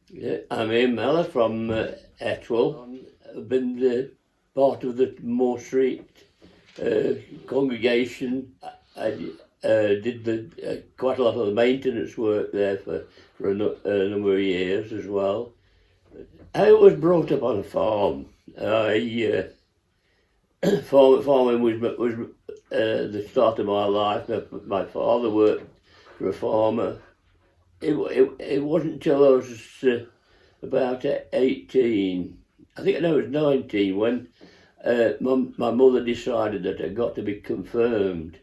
Yeah, I'm Ian Mellor from Etwell. I've been part of the Moore Street congregation. I did quite a lot of the maintenance work there for a number of years as well. I was brought up on a farm. Farming was the start of my life. My father worked for a farmer. It wasn't until I was about 18, I think I was 19, when my mother decided that I got to be confirmed.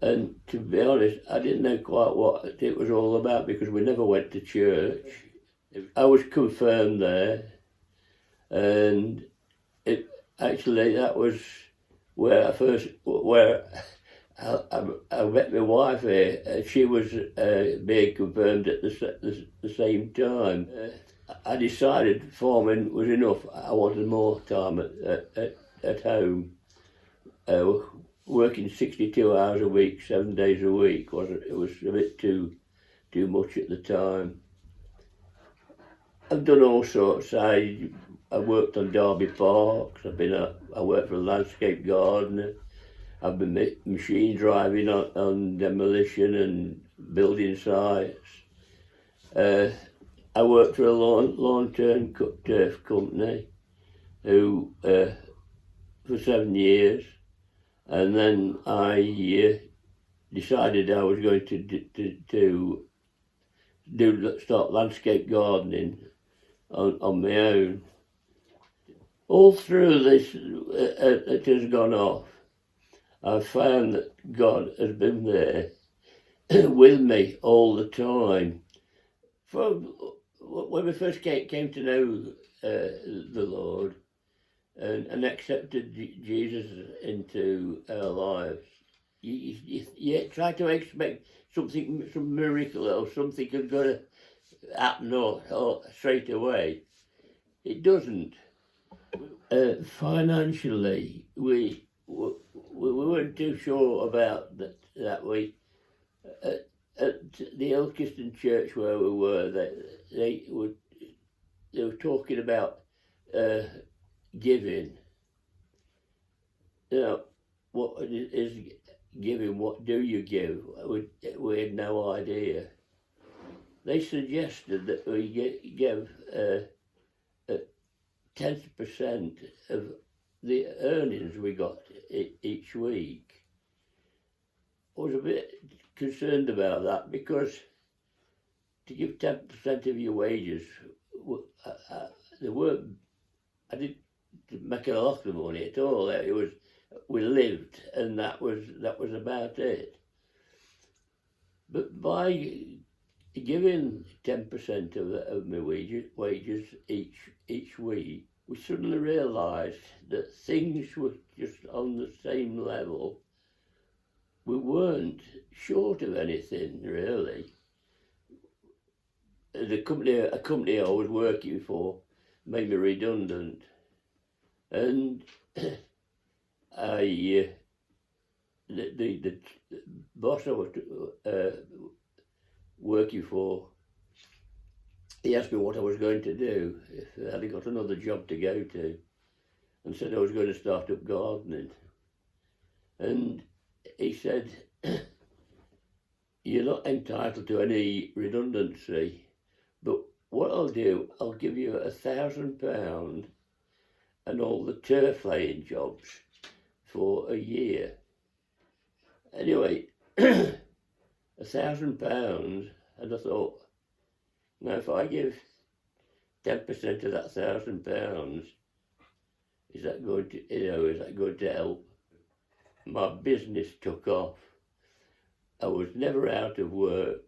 And to be honest, I didn't know quite what it was all about because we never went to church. I was confirmed there, and that was where I met my wife here. She was being confirmed at the same time. I decided farming was enough. I wanted more time at home. Working 62 hours a week, 7 days a week, it was a bit too much at the time. I've done all sorts. I worked on Derby Parks. I worked for a landscape gardener. I've been machine driving on demolition and building sites. I worked for a long-term cut turf company who for 7 years, and then I decided I was going to start landscape gardening on my own. All through this, it has gone off. I've found that God has been there with me all the time. When we first came to know the Lord and accepted Jesus into our lives, you try to expect some miracle or something is going to happen or straight away. It doesn't. Financially, we weren't too sure about that. We at the Ilkeston church where we were, they were talking about giving. You know, what is giving? What do you give? We had no idea. They suggested that we give 10% of the earnings we got each week. I was a bit concerned about that because to give 10% of your wages, I didn't make a lot of money at all. It was, we lived, and that was about it. But by giving 10% of my wages each week, we suddenly realised that things were just on the same level. We weren't short of anything really. A company I was working for made me redundant, and the boss I was working for, he asked me what I was going to do if I had got another job to go to, and said I was going to start up gardening. And he said, "You're not entitled to any redundancy, but what I'll do, I'll give you £1,000 and all the turf laying jobs for a year." Anyway, £1,000, and I thought, now if I give 10% of that £1,000, is that going to help? My business took off. I was never out of work.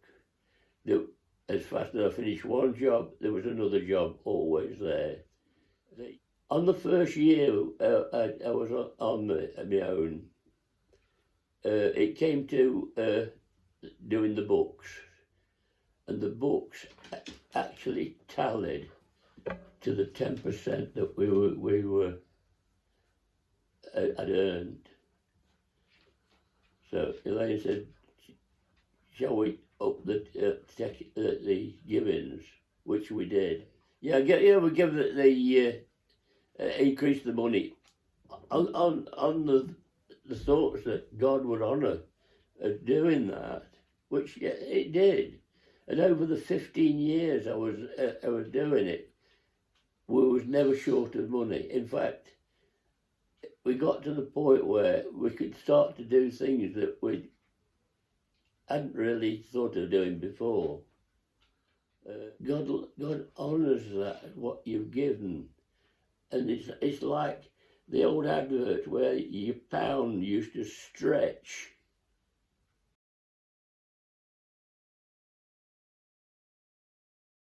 As fast as I finished one job, there was another job always there. On the first year I was on my own, it came to doing the books, and the books actually tallied to the 10% that we had earned. So Elaine said, "Shall we up the givings?" Which we did. Yeah, we give the increase the money on the thoughts that God would honour us doing that, which it did. And over the 15 years I was doing it, we was never short of money. In fact, we got to the point where we could start to do things that we hadn't really thought of doing before. God honours that, what you've given. And it's like the old advert where your pound used to stretch